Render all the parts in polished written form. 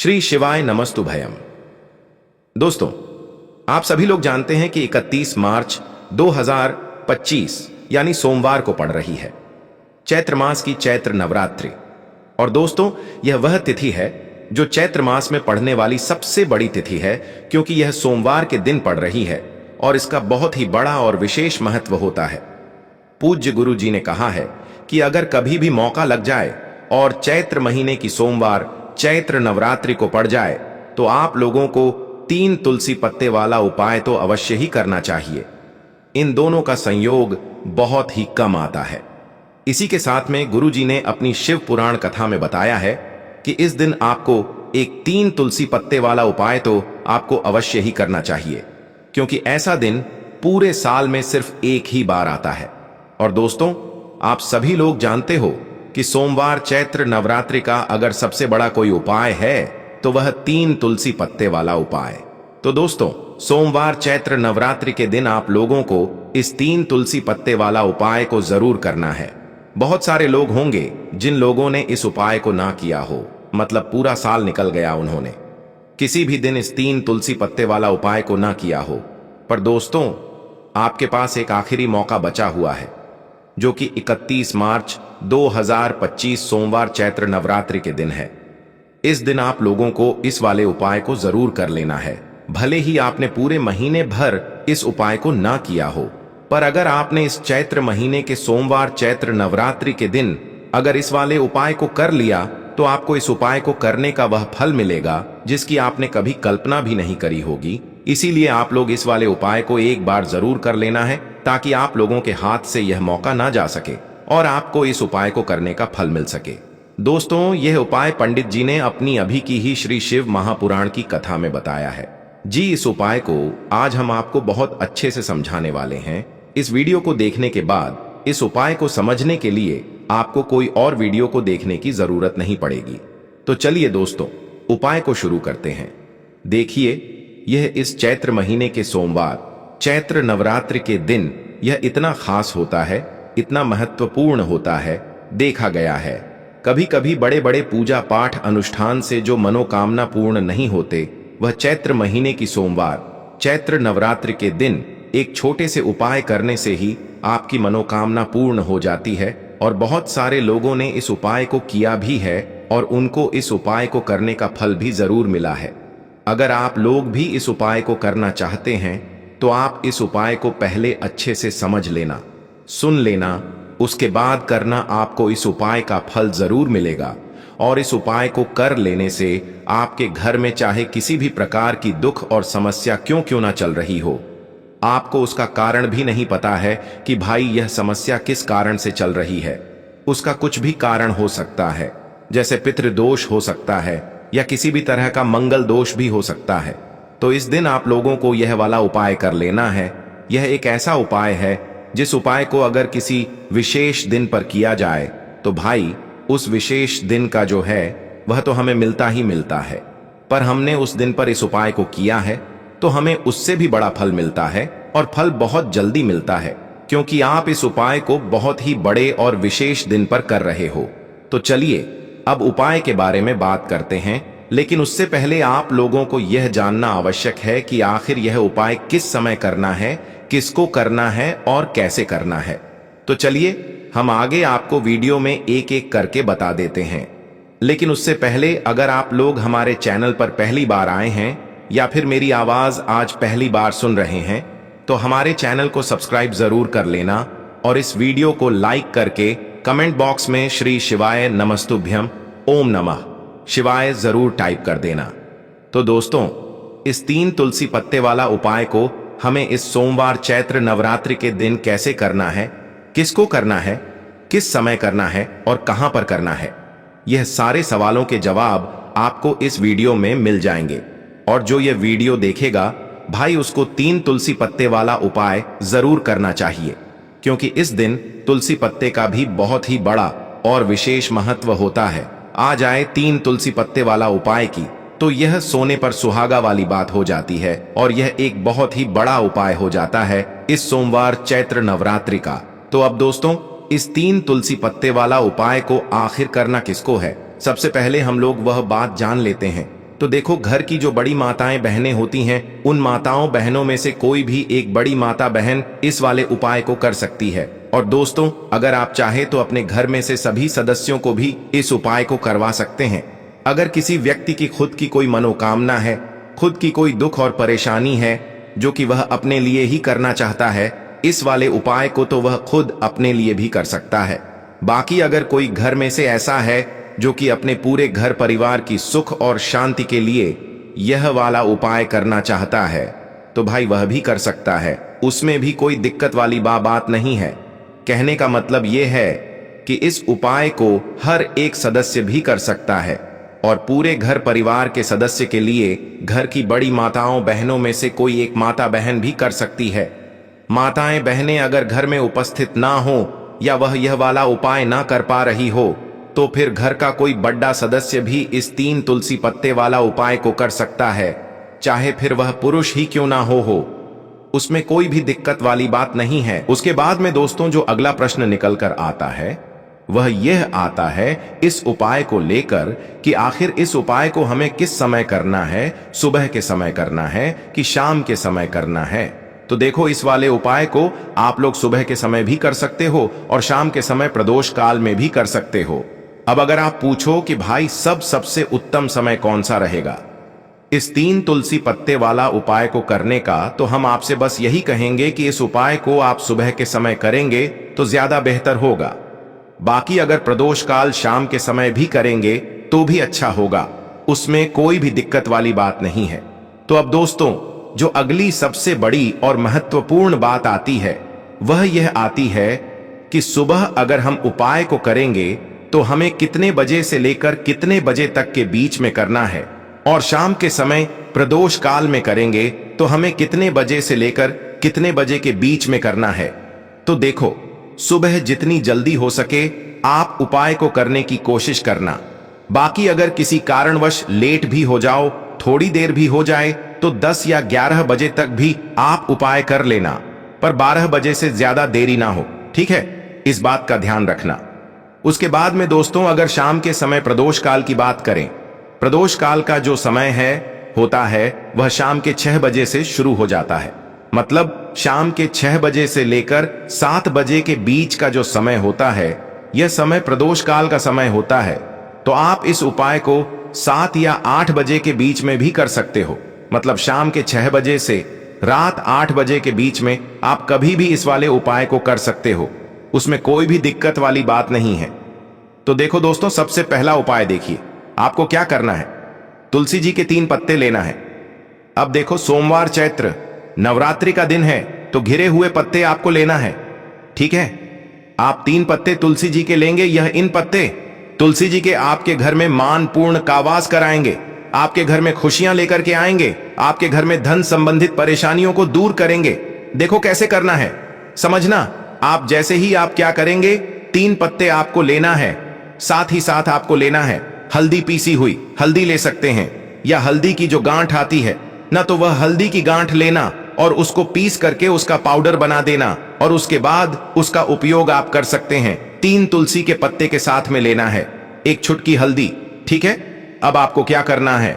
श्री शिवाय नमस्तुभयम। दोस्तों, आप सभी लोग जानते हैं कि 31 मार्च 2025 यानी सोमवार को पड़ रही है चैत्र मास की चैत्र नवरात्रि। और दोस्तों, यह वह तिथि है जो चैत्र मास में पढ़ने वाली सबसे बड़ी तिथि है, क्योंकि यह सोमवार के दिन पड़ रही है और इसका बहुत ही बड़ा और विशेष महत्व होता है। पूज्य गुरु जी ने कहा है कि अगर कभी भी मौका लग जाए और चैत्र महीने की सोमवार चैत्र नवरात्रि को पड़ जाए तो आप लोगों को 3 तुलसी पत्ते वाला उपाय तो अवश्य ही करना चाहिए। इन दोनों का संयोग बहुत ही कम आता है। इसी के साथ में गुरु जी ने अपनी शिव पुराण कथा में बताया है कि इस दिन आपको एक 3 तुलसी पत्ते वाला उपाय तो आपको अवश्य ही करना चाहिए, क्योंकि ऐसा दिन पूरे साल में सिर्फ एक ही बार आता है। और दोस्तों, आप सभी लोग जानते हो कि सोमवार चैत्र नवरात्रि का अगर सबसे बड़ा कोई उपाय है तो वह 3 तुलसी पत्ते वाला उपाय। तो दोस्तों, सोमवार चैत्र नवरात्रि के दिन आप लोगों को इस 3 तुलसी पत्ते वाला उपाय को जरूर करना है। बहुत सारे लोग होंगे जिन लोगों ने इस उपाय को ना किया हो, मतलब पूरा साल निकल गया, उन्होंने किसी भी दिन इस 3 तुलसी पत्ते वाला उपाय को ना किया हो। पर दोस्तों, आपके पास एक आखिरी मौका बचा हुआ है, जो कि 31 मार्च 2025 सोमवार चैत्र नवरात्रि के दिन है। इस दिन आप लोगों को इस वाले उपाय को जरूर कर लेना है। भले ही आपने पूरे महीने भर इस उपाय को ना किया हो, पर अगर आपने इस चैत्र महीने के सोमवार चैत्र नवरात्रि के दिन अगर इस वाले उपाय को कर लिया तो आपको इस उपाय को करने का वह फल मिलेगा जिसकी आपने कभी कल्पना भी नहीं करी होगी। इसीलिए आप लोग इस वाले उपाय को एक बार जरूर कर लेना है, ताकि आप लोगों के हाथ से यह मौका ना जा सके और आपको इस उपाय को करने का फल मिल सके। दोस्तों, यह उपाय पंडित जी ने अपनी अभी की ही श्री शिव महापुराण की कथा में बताया है। जी, इस उपाय को आज हम आपको बहुत अच्छे से समझाने वाले हैं। इस वीडियो को देखने के बाद इस उपाय को समझने के लिए आपको कोई और वीडियो को देखने की जरूरत नहीं पड़ेगी। तो चलिए दोस्तों, उपाय को शुरू करते हैं। देखिए, यह इस चैत्र महीने के सोमवार चैत्र नवरात्रि के दिन यह इतना खास होता है, इतना महत्वपूर्ण होता है। देखा गया है कभी कभी बड़े बड़े पूजा पाठ अनुष्ठान से जो मनोकामना पूर्ण नहीं होते, वह चैत्र महीने की सोमवार चैत्र नवरात्रि के दिन एक छोटे से उपाय करने से ही आपकी मनोकामना पूर्ण हो जाती है। और बहुत सारे लोगों ने इस उपाय को किया भी है और उनको इस उपाय को करने का फल भी जरूर मिला है। अगर आप लोग भी इस उपाय को करना चाहते हैं तो आप इस उपाय को पहले अच्छे से समझ लेना, सुन लेना, उसके बाद करना। आपको इस उपाय का फल जरूर मिलेगा। और इस उपाय को कर लेने से आपके घर में चाहे किसी भी प्रकार की दुख और समस्या क्यों ना चल रही हो, आपको उसका कारण भी नहीं पता है कि भाई यह समस्या किस कारण से चल रही है। उसका कुछ भी कारण हो सकता है, जैसे पितृदोष हो सकता है या किसी भी तरह का मंगल दोष भी हो सकता है। तो इस दिन आप लोगों को यह वाला उपाय कर लेना है। यह एक ऐसा उपाय है जिस उपाय को अगर किसी विशेष दिन पर किया जाए तो भाई उस विशेष दिन का जो है वह तो हमें मिलता ही मिलता है। पर हमने उस दिन पर इस उपाय को किया है तो हमें उससे भी बड़ा फल मिलता है, और फल बहुत जल्दी मिलता है, क्योंकि आप इस उपाय को बहुत ही बड़े और विशेष दिन पर कर रहे हो। तो चलिए अब उपाय के बारे में बात करते हैं, लेकिन उससे पहले आप लोगों को यह जानना आवश्यक है कि आखिर यह उपाय किस समय करना है, किसको करना है और कैसे करना है। तो चलिए हम आगे आपको वीडियो में एक एक करके बता देते हैं। लेकिन उससे पहले अगर आप लोग हमारे चैनल पर पहली बार आए हैं या फिर मेरी आवाज आज पहली बार सुन रहे हैं, तो हमारे चैनल को सब्सक्राइब जरूर कर लेना और इस वीडियो को लाइक करके कमेंट बॉक्स में श्री शिवाय नमस्तुभ्यम ओम नमः शिवाय जरूर टाइप कर देना। तो दोस्तों, इस 3 तुलसी पत्ते वाला उपाय को हमें इस सोमवार चैत्र नवरात्रि के दिन कैसे करना है, किसको करना है, किस समय करना है और कहां पर करना है, यह सारे सवालों के जवाब आपको इस वीडियो में मिल जाएंगे। और जो यह वीडियो देखेगा भाई, उसको 3 तुलसी पत्ते वाला उपाय जरूर करना चाहिए, क्योंकि इस दिन तुलसी पत्ते का भी बहुत ही बड़ा और विशेष महत्व होता है। आ जाए 3 तुलसी पत्ते वाला उपाय की तो यह सोने पर सुहागा वाली बात हो जाती है, और यह एक बहुत ही बड़ा उपाय हो जाता है इस सोमवार चैत्र नवरात्रि का। तो अब दोस्तों, इस 3 तुलसी पत्ते वाला उपाय को आखिर करना किसको है, सबसे पहले हम लोग वह बात जान लेते हैं तो देखो, घर की जो बड़ी माताएं बहनें होती हैं, उन माताओं बहनों में से कोई भी एक बड़ी माता बहन इस वाले उपाय को कर सकती है। और दोस्तों, अगर आप चाहे तो अपने घर में से सभी सदस्यों को भी इस उपाय को करवा सकते हैं। अगर किसी व्यक्ति की खुद की कोई मनोकामना है, खुद की कोई दुख और परेशानी है जो कि वह अपने लिए ही करना चाहता है, इस वाले उपाय को तो वह खुद अपने लिए भी कर सकता है। बाकी अगर कोई घर में से ऐसा है जो कि अपने पूरे घर परिवार की सुख और शांति के लिए यह वाला उपाय करना चाहता है, तो भाई वह भी कर सकता है। उसमें भी कोई दिक्कत वाली बात नहीं है। कहने का मतलब यह है कि इस उपाय को हर एक सदस्य भी कर सकता है और पूरे घर परिवार के सदस्य के लिए घर की बड़ी माताओं बहनों में से कोई एक माता बहन भी कर सकती है। माताएं बहनें अगर घर में उपस्थित ना हो या वह यह वाला उपाय ना कर पा रही हो, तो फिर घर का कोई बड़ा सदस्य भी इस 3 तुलसी पत्ते वाला उपाय को कर सकता है, चाहे फिर वह पुरुष ही क्यों ना हो। उसमें कोई भी दिक्कत वाली बात नहीं है। उसके बाद में दोस्तों, जो अगला प्रश्न निकल कर आता है वह यह आता है इस उपाय को लेकर कि आखिर इस उपाय को हमें किस समय करना है, सुबह के समय करना है कि शाम के समय करना है। तो देखो, इस वाले उपाय को आप लोग सुबह के समय भी कर सकते हो और शाम के समय प्रदोष काल में भी कर सकते हो। अब अगर आप पूछो कि भाई सबसे उत्तम समय कौन सा रहेगा इस 3 तुलसी पत्ते वाला उपाय को करने का, तो हम आपसे बस यही कहेंगे कि इस उपाय को आप सुबह के समय करेंगे तो ज्यादा बेहतर होगा। बाकी अगर प्रदोष काल शाम के समय भी करेंगे तो भी अच्छा होगा, उसमें कोई भी दिक्कत वाली बात नहीं है। तो अब दोस्तों, जो अगली सबसे बड़ी और महत्वपूर्ण बात आती है वह यह आती है कि सुबह अगर हम उपाय को करेंगे तो हमें कितने बजे से लेकर कितने बजे तक के बीच में करना है, और शाम के समय प्रदोष काल में करेंगे तो हमें कितने बजे से लेकर कितने बजे के बीच में करना है। तो देखो, सुबह जितनी जल्दी हो सके आप उपाय को करने की कोशिश करना। बाकी अगर किसी कारणवश लेट भी हो जाओ, थोड़ी देर भी हो जाए, तो 10 या 11 बजे तक भी आप उपाय कर लेना, पर 12 बजे से ज्यादा देरी ना हो, ठीक है? इस बात का ध्यान रखना। उसके बाद में दोस्तों, अगर शाम के समय प्रदोष काल की बात करें, प्रदोष काल का जो समय होता है वह शाम के 6 बजे से शुरू हो जाता है। मतलब शाम के 6 बजे से लेकर 7 बजे के बीच का जो समय होता है, यह समय प्रदोष काल का समय होता है। तो आप इस उपाय को 7 या 8 बजे के बीच में भी कर सकते हो। मतलब शाम के 6 बजे से रात 8 बजे के बीच में आप कभी भी इस वाले उपाय को कर सकते हो, उसमें कोई भी दिक्कत वाली बात नहीं है। तो देखो दोस्तों, सबसे पहला उपाय देखिए, आपको क्या करना है, तुलसी जी के 3 पत्ते लेना है। अब देखो, सोमवार चैत्र नवरात्रि का दिन है, तो घिरे हुए पत्ते आपको लेना है, ठीक है? आप 3 पत्ते तुलसी जी के लेंगे। यह इन पत्ते तुलसी जी के आपके घर में मानपूर्ण कावास कराएंगे, आपके घर में खुशियां लेकर के आएंगे, आपके घर में धन संबंधित परेशानियों को दूर करेंगे। देखो कैसे करना है, समझना। आप जैसे ही आप क्या करेंगे, 3 पत्ते आपको लेना है, साथ ही साथ आपको लेना है हल्दी, पीसी हुई हल्दी ले सकते हैं, या हल्दी की जो गांठ आती है ना, तो वह हल्दी की गांठ लेना और उसको पीस करके उसका पाउडर बना देना, और उसके बाद उसका उपयोग आप कर सकते हैं। 3 तुलसी के पत्ते के साथ में लेना है 1 चुटकी हल्दी, ठीक है? अब आपको क्या करना है,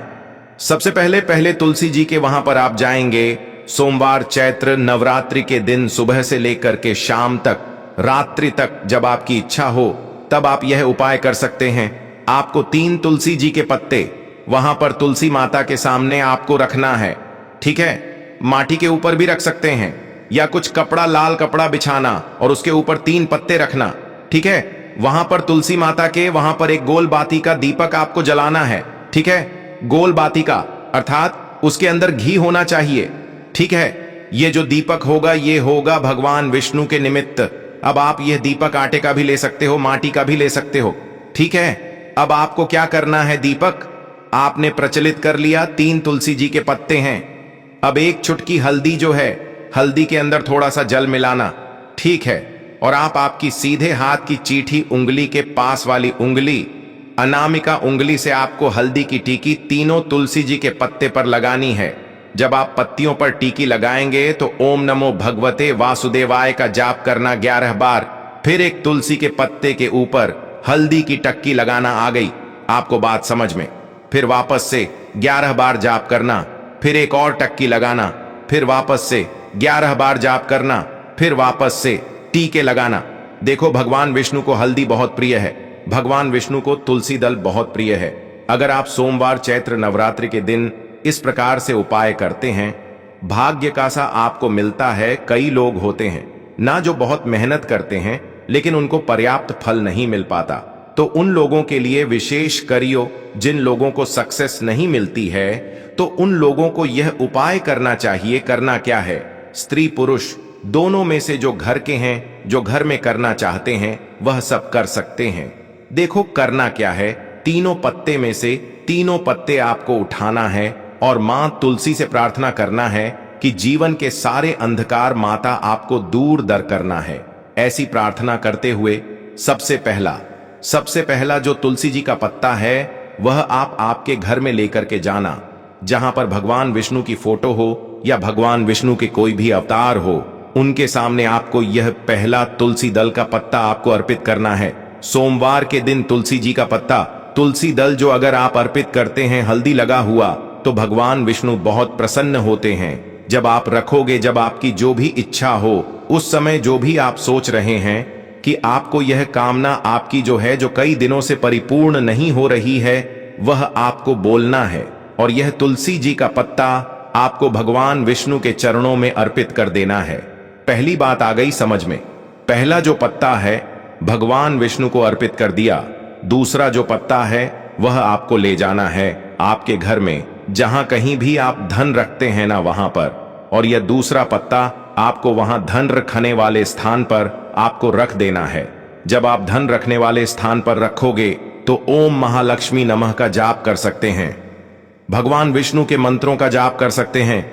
सबसे पहले तुलसी जी के वहां पर आप जाएंगे। सोमवार चैत्र नवरात्रि के दिन सुबह से लेकर के शाम तक, रात्रि तक, जब आपकी इच्छा हो तब आप यह उपाय कर सकते हैं। आपको 3 तुलसी जी के पत्ते वहां पर तुलसी माता के सामने आपको रखना है, ठीक है? माटी के ऊपर भी रख सकते हैं, या कुछ कपड़ा, लाल कपड़ा बिछाना और उसके ऊपर 3 पत्ते रखना, ठीक है? वहां पर तुलसी माता के वहां पर एक गोल बाती का दीपक आपको जलाना है, ठीक है? गोल बाती का अर्थात उसके अंदर घी होना चाहिए, ठीक है? ये जो दीपक होगा ये होगा भगवान विष्णु के निमित्त। अब आप यह दीपक आटे का भी ले सकते हो, माटी का भी ले सकते हो, ठीक है? अब आपको क्या करना है, दीपक आपने प्रचलित कर लिया, 3 तुलसी जी के पत्ते हैं। अब 1 चुटकी हल्दी जो है, हल्दी के अंदर थोड़ा सा जल मिलाना, ठीक है? और आप आपकी सीधे हाथ की चीठी उंगली के पास वाली उंगली, अनामिका उंगली से आपको हल्दी की टीकी तीनों तुलसी जी के पत्ते पर लगानी है। जब आप पत्तियों पर टीकी लगाएंगे तो ओम नमो भगवते वासुदेवाय का जाप करना 11 बार, फिर एक तुलसी के पत्ते के ऊपर हल्दी की टक्की लगाना। आ गई आपको बात समझ में? फिर वापस से 11 बार जाप करना, फिर एक और टक्की लगाना, फिर वापस से 11 बार जाप करना, फिर वापस से टीके लगाना। देखो, भगवान विष्णु को हल्दी बहुत प्रिय है, भगवान विष्णु को तुलसी दल बहुत प्रिय है। अगर आप सोमवार चैत्र नवरात्रि के दिन इस प्रकार से उपाय करते हैं, भाग्य का सा आपको मिलता है। कई लोग होते हैं ना जो बहुत मेहनत करते हैं लेकिन उनको पर्याप्त फल नहीं मिल पाता, तो उन लोगों के लिए विशेष करियो। जिन लोगों को सक्सेस नहीं मिलती है तो उन लोगों को यह उपाय करना चाहिए। करना क्या है? स्त्री पुरुष दोनों में से जो घर के हैं, जो घर में करना चाहते हैं, वह सब कर सकते हैं। देखो, करना क्या है? तीनों पत्ते में से तीनों पत्ते आपको उठाना है और मां तुलसी से प्रार्थना करना है कि जीवन के सारे अंधकार माता आपको दूर दर करना है। ऐसी प्रार्थना करते हुए सबसे पहला जो तुलसी जी का पत्ता है वह आप आपके घर में लेकर के जाना, जहां पर भगवान विष्णु की फोटो हो या भगवान विष्णु के कोई भी अवतार हो, उनके सामने आपको यह पहला तुलसी दल का पत्ता आपको अर्पित करना है। सोमवार के दिन तुलसी जी का पत्ता, तुलसी दल जो अगर आप अर्पित करते हैं हल्दी लगा हुआ, तो भगवान विष्णु बहुत प्रसन्न होते हैं। जब आप रखोगे, जब आपकी जो भी इच्छा हो, उस समय जो भी आप सोच रहे हैं कि आपको यह कामना आपकी जो है, जो कई दिनों से परिपूर्ण नहीं हो रही है, वह आपको बोलना है और यह तुलसी जी का पत्ता आपको भगवान विष्णु के चरणों में अर्पित कर देना है। पहली बात आ गई समझ में। पहला जो पत्ता है भगवान विष्णु को अर्पित कर दिया। दूसरा जो पत्ता है वह आपको ले जाना है आपके घर में, जहां कहीं भी आप धन रखते हैं ना, वहां पर, और यह दूसरा पत्ता आपको वहां धन रखने वाले स्थान पर आपको रख देना है। जब आप धन रखने वाले स्थान पर रखोगे तो ओम महालक्ष्मी नमः का जाप कर सकते हैं, भगवान विष्णु के मंत्रों का जाप कर सकते हैं।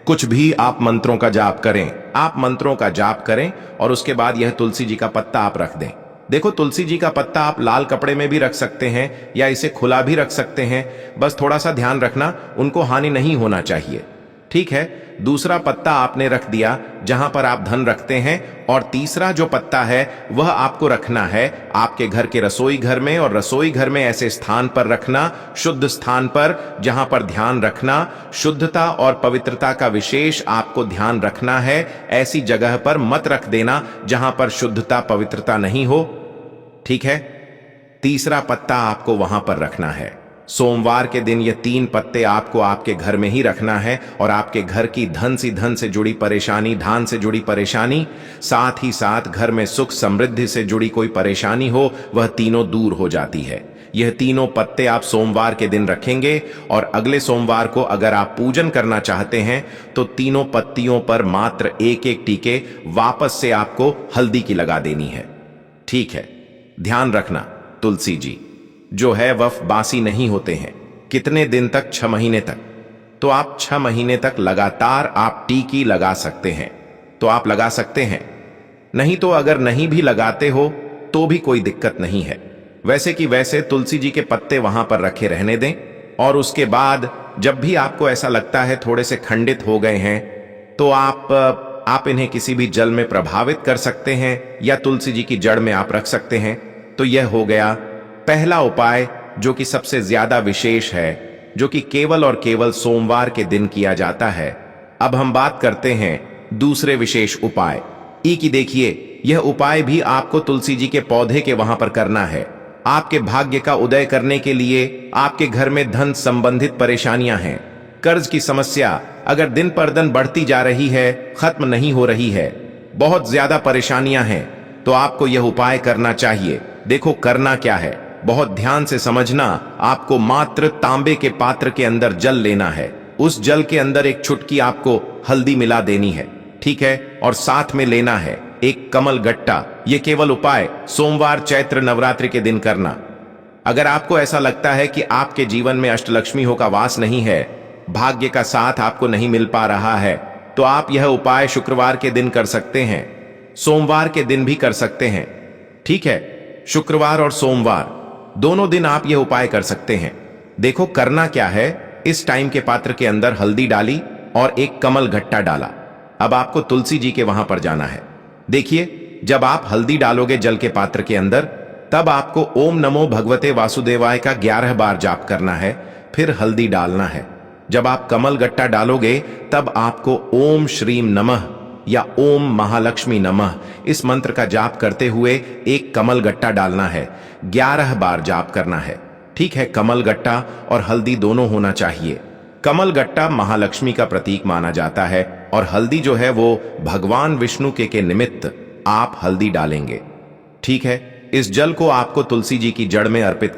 कुछ भी आप मंत्रों का जाप करें, आप मंत्रों का जाप करें और उसके बाद यह तुलसी जी का पत्ता आप रख दें। देखो, तुलसी जी का पत्ता आप लाल कपड़े में भी रख सकते हैं या इसे खुला भी रख सकते हैं। बस थोड़ा सा ध्यान रखना, उनको हानि नहीं होना चाहिए, ठीक है। दूसरा पत्ता आपने रख दिया जहां पर आप धन रखते हैं, और तीसरा जो पत्ता है वह आपको रखना है आपके घर के रसोई घर में, और रसोई घर में ऐसे स्थान पर रखना, शुद्ध स्थान पर, जहां पर ध्यान रखना, शुद्धता और पवित्रता का विशेष आपको ध्यान रखना है। ऐसी जगह पर मत रख देना जहां पर शुद्धता पवित्रता नहीं हो, ठीक है। तीसरा पत्ता आपको वहां पर रखना है। सोमवार के दिन ये 3 पत्ते आपको आपके घर में ही रखना है और आपके घर की धन से जुड़ी परेशानी, धान से जुड़ी परेशानी, साथ ही साथ घर में सुख समृद्धि से जुड़ी कोई परेशानी हो, वह तीनों दूर हो जाती है। यह तीनों पत्ते आप सोमवार के दिन रखेंगे और अगले सोमवार को अगर आप पूजन करना चाहते हैं तो तीनों पत्तियों पर मात्र एक एक टीके वापस से आपको हल्दी की लगा देनी है, ठीक है। ध्यान रखना, तुलसी जी जो है वह बासी नहीं होते हैं। कितने दिन तक? 6 महीने तक। तो आप 6 महीने तक लगातार आप टीकी लगा सकते हैं, तो आप लगा सकते हैं। नहीं तो अगर नहीं भी लगाते हो तो भी कोई दिक्कत नहीं है। वैसे कि वैसे तुलसी जी के पत्ते वहां पर रखे रहने दें, और उसके बाद जब भी आपको ऐसा लगता है थोड़े से खंडित हो गए हैं, तो आप इन्हें किसी भी जल में प्रभावित कर सकते हैं या तुलसी जी की जड़ में आप रख सकते हैं। तो यह हो गया पहला उपाय जो कि सबसे ज्यादा विशेष है, जो कि केवल और केवल सोमवार के दिन किया जाता है। अब हम बात करते हैं दूसरे विशेष उपाय की। देखिए, यह उपाय भी आपको तुलसी जी के पौधे के वहां पर करना है। आपके भाग्य का उदय करने के लिए आपके घर में धन संबंधित परेशानियां हैं, कर्ज की समस्या अगर दिन पर दिन बढ़ती जा रही है, खत्म नहीं हो रही है, बहुत ज्यादा परेशानियां हैं, तो आपको यह उपाय करना चाहिए। देखो, करना क्या है, बहुत ध्यान से समझना। आपको मात्र तांबे के पात्र के अंदर जल लेना है, उस जल के अंदर एक चुटकी आपको हल्दी मिला देनी है, ठीक है, और साथ में लेना है एक कमल गट्टा। यह केवल उपाय सोमवार चैत्र नवरात्रि के दिन करना। अगर आपको ऐसा लगता है कि आपके जीवन में अष्टलक्ष्मी का वास नहीं है, भाग्य का साथ आपको नहीं मिल पा रहा है, तो आप यह उपाय शुक्रवार के दिन कर सकते हैं, सोमवार के दिन भी कर सकते हैं, ठीक है। शुक्रवार और सोमवार दोनों दिन आप यह उपाय कर सकते हैं। देखो, करना क्या है, इस टाइम के पात्र के अंदर हल्दी डाली और एक कमल घट्टा डाला। अब आपको तुलसी जी के वहां पर जाना है। देखिए, जब आप हल्दी डालोगे जल के पात्र के अंदर, तब आपको ओम नमो भगवते वासुदेवाय का 11 बार जाप करना है। फिर हल्दी डालना है। जब आप कमल गट्टा डालोगे तब आपको ओम श्रीम नमः या ओम महालक्ष्मी नमः इस मंत्र का जाप करते हुए एक कमल गट्टा डालना है। 11 बार जाप करना है। ठीक है, कमल गट्टा और हल्दी दोनों होना चाहिए। कमल गट्टा महालक्ष्मी का प्रतीक माना जाता है और हल्दी जो है वो भगवान विष्णु के निमित्त आप हल्दी डालेंगे। ठीक है, इस जल को आपको तुलसी जी की जड़ में अर्पित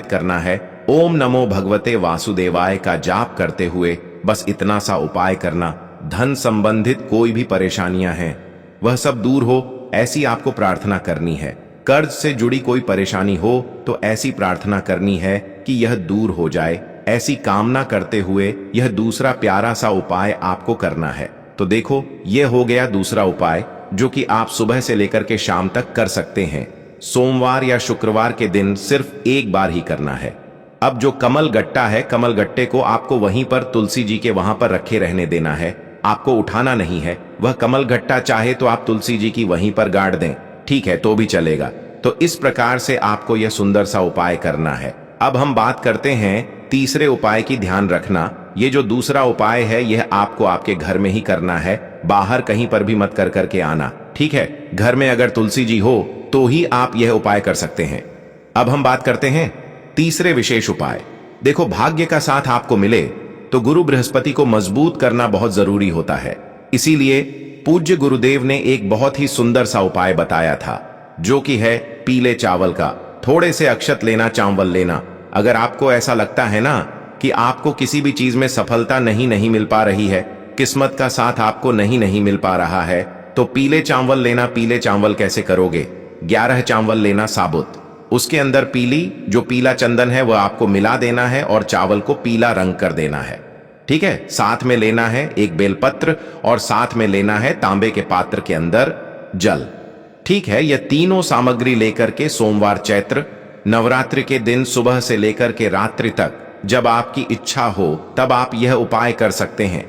करना है। ओम नमो भगवते वासुदेवाय का जाप करते हुए बस इतना सा उपाय करना। धन संबंधित कोई भी परेशानियां हैं वह सब दूर हो, ऐसी आपको प्रार्थना करनी है। कर्ज से जुड़ी कोई परेशानी हो तो ऐसी प्रार्थना करनी है कि यह दूर हो जाए। ऐसी कामना करते हुए यह दूसरा प्यारा सा उपाय आपको करना है। तो देखो, यह हो गया दूसरा उपाय जो कि आप सुबह से लेकर के शाम तक कर सकते हैं। सोमवार या शुक्रवार के दिन सिर्फ एक बार ही करना है। अब जो कमल गट्टा है, कमल गट्टे को आपको वहीं पर तुलसी जी के वहां पर रखे रहने देना है, आपको उठाना नहीं है। वह कमल गट्टा चाहे तो आप तुलसी जी की वहीं पर गाड़ दें, ठीक है, तो भी चलेगा। तो इस प्रकार से आपको यह सुंदर सा उपाय करना है। अब हम बात करते हैं तीसरे उपाय की। ध्यान रखना, ये जो दूसरा उपाय है यह आपको आपके घर में ही करना है, बाहर कहीं पर भी मत कर करके आना। ठीक है, घर में अगर तुलसी जी हो तो ही आप यह उपाय कर सकते हैं। अब हम बात करते हैं तीसरे विशेष उपाय। देखो, भाग्य का साथ आपको मिले तो गुरु बृहस्पति को मजबूत करना बहुत जरूरी होता है। इसीलिए पूज्य गुरुदेव ने एक बहुत ही सुंदर सा उपाय बताया था, जो कि है पीले चावल का। थोड़े से अक्षत लेना, चावल लेना। अगर आपको ऐसा लगता है ना कि आपको किसी भी चीज में सफलता नहीं मिल पा रही है, किस्मत का साथ आपको नहीं मिल पा रहा है, तो पीले चावल लेना। पीले चावल कैसे करोगे? 11 चावल लेना साबुत, उसके अंदर जो पीला चंदन है वह आपको मिला देना है और चावल को पीला रंग कर देना है। ठीक है, साथ में लेना है एक बेलपत्र और साथ में लेना है तांबे के पात्र के अंदर जल। ठीक है, यह तीनों सामग्री लेकर के सोमवार चैत्र नवरात्रि के दिन सुबह से लेकर के रात्रि तक जब आपकी इच्छा हो तब आप यह उपाय कर सकते हैं।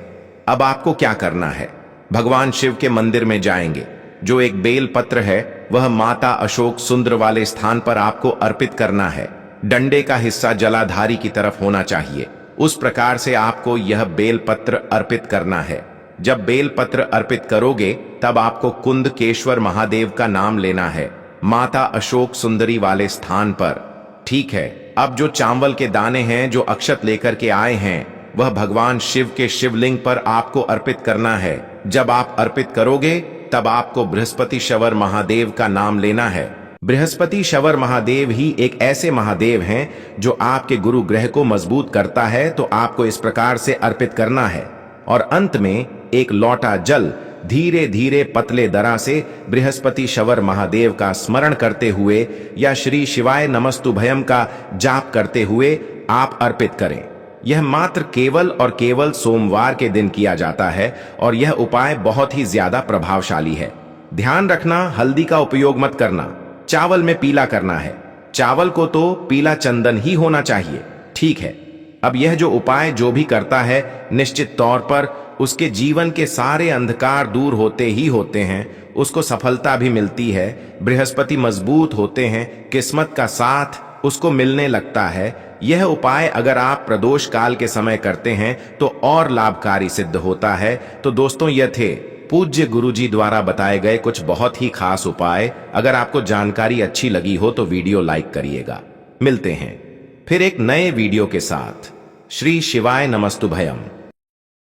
अब आपको क्या करना है? भगवान शिव के मंदिर में जाएंगे। जो एक बेल पत्र है वह माता अशोक सुंदर वाले स्थान पर आपको अर्पित करना है। डंडे का हिस्सा जलाधारी की तरफ होना चाहिए। उस प्रकार से आपको यह बेल पत्र अर्पित करना है। जब बेल पत्र अर्पित करोगे तब आपको कुंदकेश्वर महादेव का नाम लेना है, माता अशोक सुंदरी वाले स्थान पर। ठीक है, अब जो चावल के दाने हैं जो अक्षत लेकर के आए हैं वह भगवान शिव के शिवलिंग पर आपको अर्पित करना है। जब आप अर्पित करोगे तब आपको बृहस्पति शवर महादेव का नाम लेना है। बृहस्पति शवर महादेव ही एक ऐसे महादेव हैं जो आपके गुरु ग्रह को मजबूत करता है, तो आपको इस प्रकार से अर्पित करना है। और अंत में एक लोटा जल धीरे धीरे पतले दरा से बृहस्पति शवर महादेव का स्मरण करते हुए या श्री शिवाय नमस्तुभयम का जाप करते हुए आप अर्पित करें। यह मात्र केवल और केवल सोमवार के दिन किया जाता है और यह उपाय बहुत ही ज्यादा प्रभावशाली है। ध्यान रखना, हल्दी का उपयोग मत करना। चावल में पीला करना है। चावल को तो पीला चंदन ही होना चाहिए। ठीक है, अब यह जो उपाय जो भी करता है निश्चित तौर पर उसके जीवन के सारे अंधकार दूर होते ही होते हैं, उसको सफलता भी मिलती है, बृहस्पति मजबूत होते हैं, किस्मत का साथ उसको मिलने लगता है। यह उपाय अगर आप प्रदोष काल के समय करते हैं तो और लाभकारी सिद्ध होता है। तो दोस्तों, यह थे पूज्य गुरुजी द्वारा बताए गए कुछ बहुत ही खास उपाय। अगर आपको जानकारी अच्छी लगी हो तो वीडियो लाइक करिएगा। मिलते हैं फिर एक नए वीडियो के साथ। श्री शिवाय नमस्तुभयम।